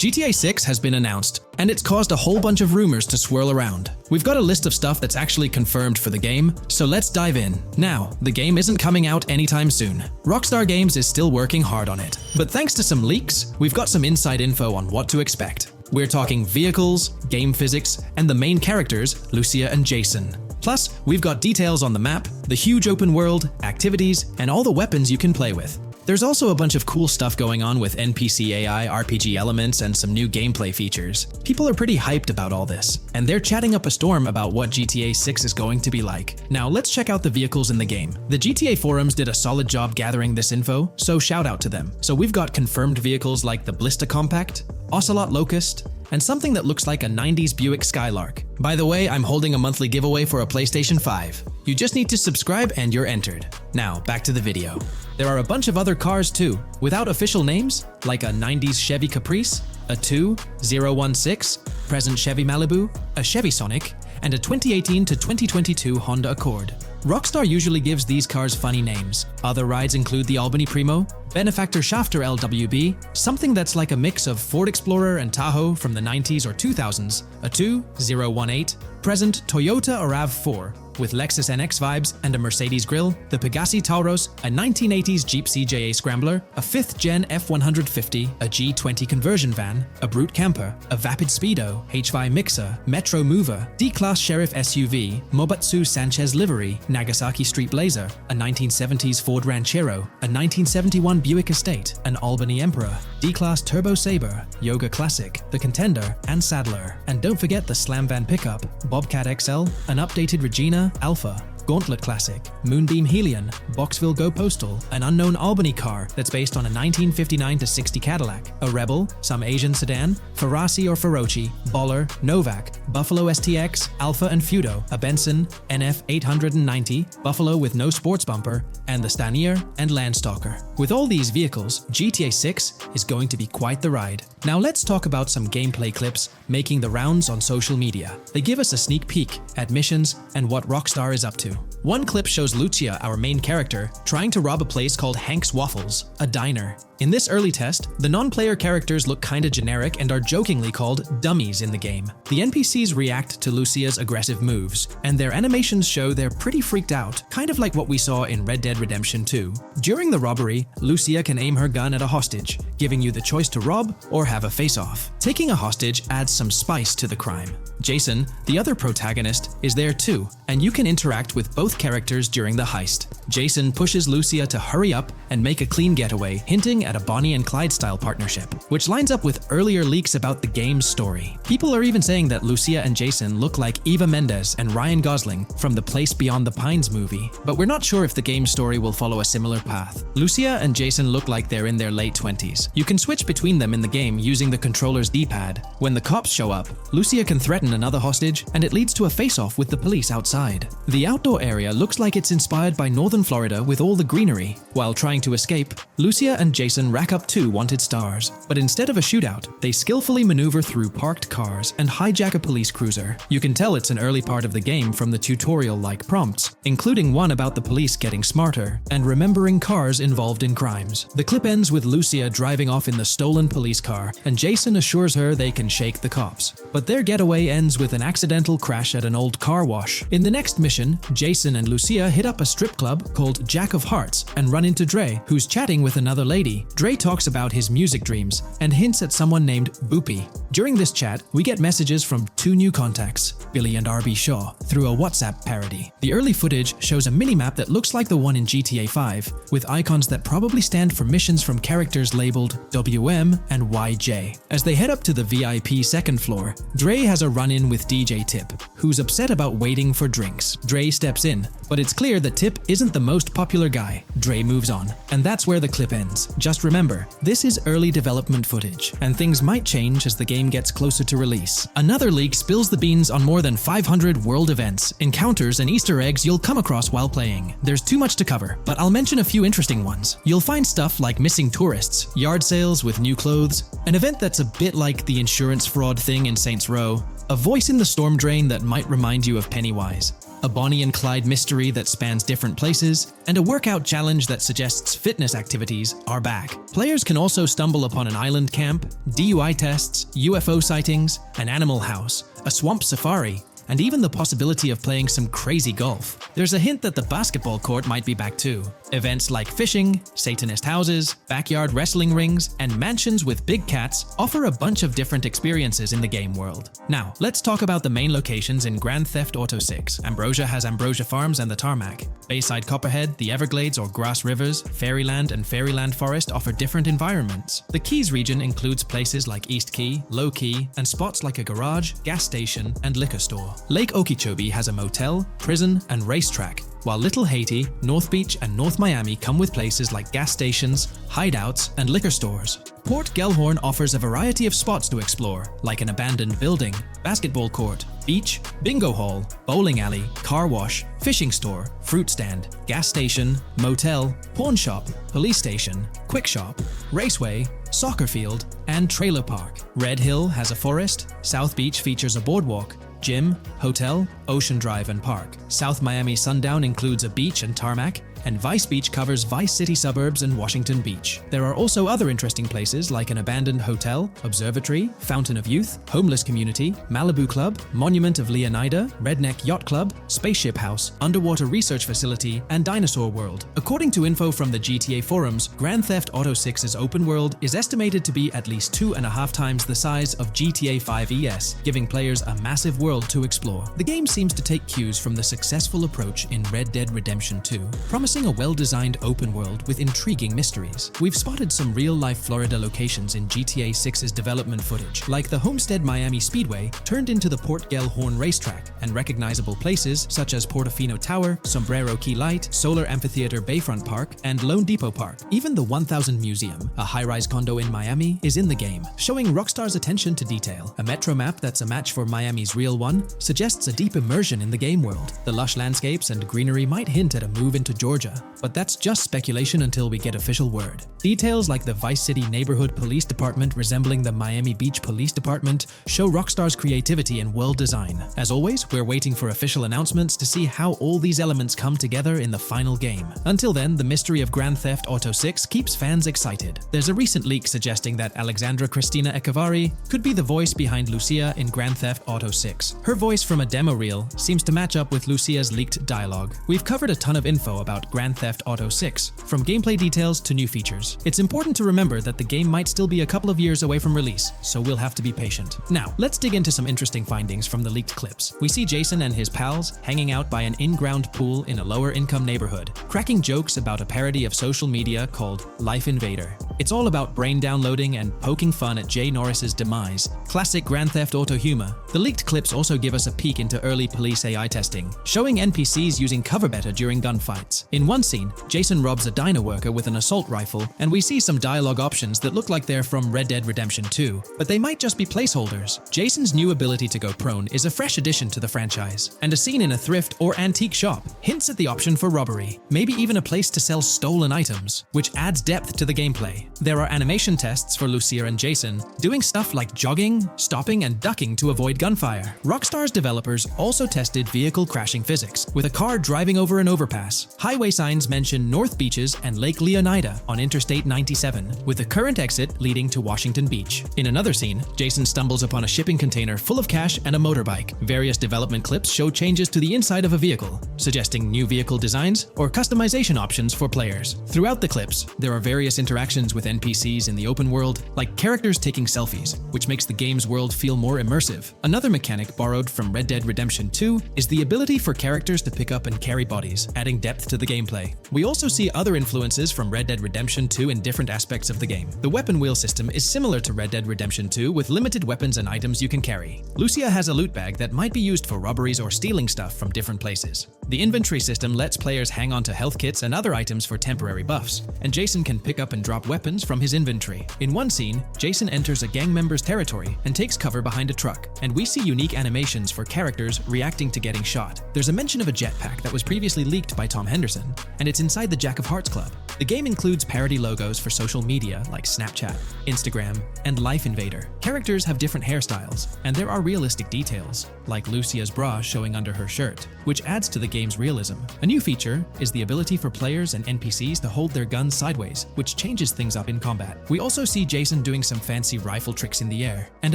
GTA 6 has been announced, and it's caused a whole bunch of rumors to swirl around. We've got a list of stuff that's actually confirmed for the game, so let's dive in. Now, the game isn't coming out anytime soon. Rockstar Games is still working hard on it. But thanks to some leaks, we've got some inside info on what to expect. We're talking vehicles, game physics, and the main characters, Lucia and Jason. Plus, we've got details on the map, the huge open world, activities, and all the weapons you can play with. There's also a bunch of cool stuff going on with NPC AI, RPG elements, and some new gameplay features. People are pretty hyped about all this, and they're chatting up a storm about what GTA 6 is going to be like. Now let's check out the vehicles in the game. The GTA forums did a solid job gathering this info, so shout out to them. So we've got confirmed vehicles like the Blista Compact, Ocelot Locust, and something that looks like a 90s Buick Skylark. By the way, I'm holding a monthly giveaway for a PlayStation 5. You just need to subscribe and you're entered. Now, back to the video. There are a bunch of other cars too, without official names, like a 90s Chevy Caprice, a 2016 present Chevy Malibu, a Chevy Sonic, and a 2018 to 2022 Honda Accord. Rockstar usually gives these cars funny names. Other rides include the Albany Primo, Benefactor Shafter LWB, something that's like a mix of Ford Explorer and Tahoe from the 90s or 2000s, a 2018 present Toyota RAV4, with Lexus NX vibes and a Mercedes grille, the Pegassi Tauros, a 1980s Jeep CJA Scrambler, a 5th gen F150, a G20 conversion van, a Brute Camper, a Vapid Speedo, HY Mixer, Metro Mover, D-Class Sheriff SUV, Mobatsu Sanchez Livery, Nagasaki Street Blazer, a 1970s Ford Ranchero, a 1971 Buick Estate, an Albany Emperor, D-Class Turbo Sabre, Yoga Classic, the Contender, and Sadler. And don't forget the Slam Van Pickup, Bobcat XL, an updated Regina, Alpha, Gauntlet Classic, Moonbeam Helion, Boxville Go Postal, an unknown Albany car that's based on a 1959-60 Cadillac, a Rebel, some Asian sedan, Ferrari or Feroci, Baller, Novak, Buffalo STX, Alpha and Feudo, a Benson, NF 890, Buffalo with no sports bumper, and the Stanier and Landstalker. With all these vehicles, GTA 6 is going to be quite the ride. Now let's talk about some gameplay clips making the rounds on social media. They give us a sneak peek at missions and what Rockstar is up to. One clip shows Lucia, our main character, trying to rob a place called Hank's Waffles, a diner. In this early test, the non-player characters look kinda generic and are jokingly called dummies in the game. The NPCs react to Lucia's aggressive moves, and their animations show they're pretty freaked out, kind of like what we saw in Red Dead Redemption 2. During the robbery, Lucia can aim her gun at a hostage, giving you the choice to rob or have a face-off. Taking a hostage adds some spice to the crime. Jason, the other protagonist, is there too, and you can interact with both characters during the heist. Jason pushes Lucia to hurry up and make a clean getaway, hinting at a Bonnie and Clyde style partnership, which lines up with earlier leaks about the game's story. People are even saying that Lucia and Jason look like Eva Mendes and Ryan Gosling from the Place Beyond the Pines movie, but we're not sure if the game's story will follow a similar path. Lucia and Jason look like they're in their late 20s. You can switch between them in the game using the controller's D-pad. When the cops show up, Lucia can threaten another hostage, and it leads to a face-off with the police outside. The outdoor area looks like it's inspired by northern Florida with all the greenery. While trying to escape, Lucia and Jason rack up 2 wanted stars, but instead of a shootout, they skillfully maneuver through parked cars and hijack a police cruiser. You can tell it's an early part of the game from the tutorial-like prompts, including one about the police getting smarter and remembering cars involved in crimes. The clip ends with Lucia driving off in the stolen police car, and Jason assures her they can shake the cops. But their getaway ends with an accidental crash at an old car wash. In the next mission, Jason and Lucia hit up a strip club called Jack of Hearts and run into Dre, who's chatting with another lady. Dre talks about his music dreams and hints at someone named Boopy. During this chat, we get messages from 2 new contacts, Billy and RB Shaw, through a WhatsApp parody. The early footage shows a minimap that looks like the one in GTA 5, with icons that probably stand for missions from characters labeled WM and YJ. As they head up to the VIP second floor, Dre has a run-in with DJ Tip, who's upset about waiting for drinks. Dre steps in, but it's clear that Tip isn't the most popular guy. Dre moves on, and that's where the clip ends. Just remember, this is early development footage, and things might change as the game gets closer to release. Another leak spills the beans on more than 500 world events, encounters, and Easter eggs you'll come across while playing. There's too much to cover, but I'll mention a few interesting ones. You'll find stuff like missing tourists, yard sales with new clothes, an event that's a bit like the insurance fraud thing in Saints Row, a voice in the storm drain that might remind you of Pennywise, a Bonnie and Clyde mystery that spans different places, and a workout challenge that suggests fitness activities are back. Players can also stumble upon an island camp, DUI tests, UFO sightings, an animal house, a swamp safari, and even the possibility of playing some crazy golf. There's a hint that the basketball court might be back too. Events like fishing, Satanist houses, backyard wrestling rings, and mansions with big cats offer a bunch of different experiences in the game world. Now, let's talk about the main locations in Grand Theft Auto 6. Ambrosia has Ambrosia Farms and the Tarmac. Bayside Copperhead, the Everglades or Grass Rivers, Fairyland and Fairyland Forest offer different environments. The Keys region includes places like East Key, Low Key, and spots like a garage, gas station, and liquor store. Lake Okeechobee has a motel, prison, and racetrack, while Little Haiti, North Beach, and North Miami come with places like gas stations, hideouts, and liquor stores. Port Gellhorn offers a variety of spots to explore, like an abandoned building, basketball court, beach, bingo hall, bowling alley, car wash, fishing store, fruit stand, gas station, motel, pawn shop, police station, quick shop, raceway, soccer field, and trailer park. Red Hill has a forest, South Beach features a boardwalk, gym, hotel, Ocean Drive and Park. South Miami Sundown includes a beach and tarmac, and Vice Beach covers Vice City suburbs and Washington Beach. There are also other interesting places like an abandoned hotel, observatory, Fountain of Youth, homeless community, Malibu Club, Monument of Leonida, Redneck Yacht Club, Spaceship House, underwater research facility, and Dinosaur World. According to info from the GTA forums, Grand Theft Auto 6's open world is estimated to be at least 2.5 times the size of GTA 5 ES, giving players a massive world to explore. The game seems to take cues from the successful approach in Red Dead Redemption 2, promising a well-designed open world with intriguing mysteries. We've spotted some real-life Florida locations in GTA 6's development footage, like the Homestead Miami Speedway turned into the Port Gellhorn racetrack, and recognizable places such as Portofino Tower, Sombrero Key Light, Solar Amphitheater Bayfront Park, and Lone Depot Park. Even the 1000 Museum, a high-rise condo in Miami, is in the game, showing Rockstar's attention to detail. A metro map that's a match for Miami's real one suggests a deep immersion in the game world. The lush landscapes and greenery might hint at a move into Georgia, but that's just speculation until we get official word. Details like the Vice City Neighborhood Police Department resembling the Miami Beach Police Department show Rockstar's creativity and world design. As always, we're waiting for official announcements to see how all these elements come together in the final game. Until then, the mystery of Grand Theft Auto 6 keeps fans excited. There's a recent leak suggesting that Alexandra Christina Echevarri could be the voice behind Lucia in Grand Theft Auto 6. Her voice from a demo reel seems to match up with Lucia's leaked dialogue. We've covered a ton of info about Grand Theft Auto 6, from gameplay details to new features. It's important to remember that the game might still be a couple of years away from release, so we'll have to be patient. Now, let's dig into some interesting findings from the leaked clips. We see Jason and his pals hanging out by an in-ground pool in a lower-income neighborhood, cracking jokes about a parody of social media called Life Invader. It's all about brain downloading and poking fun at Jay Norris's demise. Classic Grand Theft Auto humor. The leaked clips also give us a peek into early police AI testing, showing NPCs using cover better during gunfights. In one scene, Jason robs a diner worker with an assault rifle, and we see some dialogue options that look like they're from Red Dead Redemption 2, but they might just be placeholders. Jason's new ability to go prone is a fresh addition to the franchise, and a scene in a thrift or antique shop hints at the option for robbery, maybe even a place to sell stolen items, which adds depth to the gameplay. There are animation tests for Lucia and Jason, doing stuff like jogging, stopping, and ducking to avoid gunfire. Rockstar's developers also tested vehicle crashing physics, with a car driving over an overpass. Highway signs mention North Beaches and Lake Leonida on Interstate 97, with the current exit leading to Washington Beach. In another scene, Jason stumbles upon a shipping container full of cash and a motorbike. Various development clips show changes to the inside of a vehicle, suggesting new vehicle designs or customization options for players. Throughout the clips, there are various interactions with NPCs in the open world, like characters taking selfies, which makes the game's world feel more immersive. Another mechanic borrowed from Red Dead Redemption 2 is the ability for characters to pick up and carry bodies, adding depth to the gameplay. We also see other influences from Red Dead Redemption 2 in different aspects of the game. The weapon wheel system is similar to Red Dead Redemption 2 with limited weapons and items you can carry. Lucia has a loot bag that might be used for robberies or stealing stuff from different places. The inventory system lets players hang on to health kits and other items for temporary buffs, and Jason can pick up and drop weapons actions from his inventory. In one scene, Jason enters a gang member's territory and takes cover behind a truck, and we see unique animations for characters reacting to getting shot. There's a mention of a jetpack that was previously leaked by Tom Henderson, and it's inside the Jack of Hearts Club. The game includes parody logos for social media like Snapchat, Instagram, and Life Invader. Characters have different hairstyles, and there are realistic details, like Lucia's bra showing under her shirt, which adds to the game's realism. A new feature is the ability for players and NPCs to hold their guns sideways, which changes things up in combat. We also see Jason doing some fancy rifle tricks in the air, and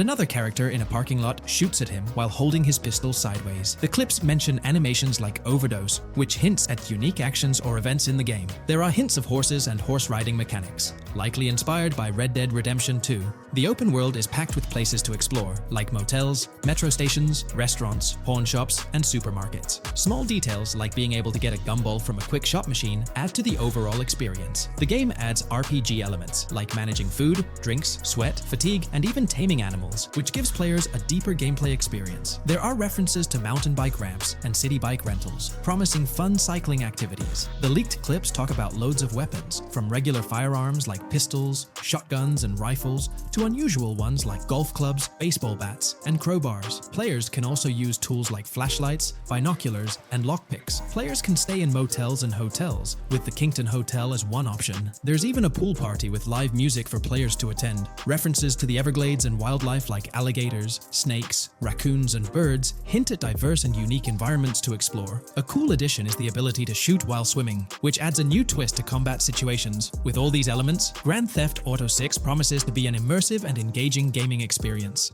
another character in a parking lot shoots at him while holding his pistol sideways. The clips mention animations like Overdose, which hints at unique actions or events in the game. There are hints of horses and horse riding mechanics, likely inspired by Red Dead Redemption 2. The open world is packed with places to explore, like motels, metro stations, restaurants, pawn shops, and supermarkets. Small details like being able to get a gumball from a quick shop machine add to the overall experience. The game adds RPG elements, like managing food, drinks, sweat, fatigue, and even taming animals, which gives players a deeper gameplay experience. There are references to mountain bike ramps and city bike rentals, promising fun cycling activities. The leaked clips talk about loads of weapons, from regular firearms like pistols, shotguns, and rifles, to unusual ones like golf clubs, baseball bats, and crowbars. Players can also use tools like flashlights, binoculars, and lockpicks. Players can stay in motels and hotels, with the Kington Hotel as one option. There's even a pool party with live music for players to attend. References to the Everglades and wildlife like alligators, snakes, raccoons, and birds hint at diverse and unique environments to explore. A cool addition is the ability to shoot while swimming, which adds a new twist to combat situations. With all these elements, Grand Theft Auto 6 promises to be an immersive and engaging gaming experience.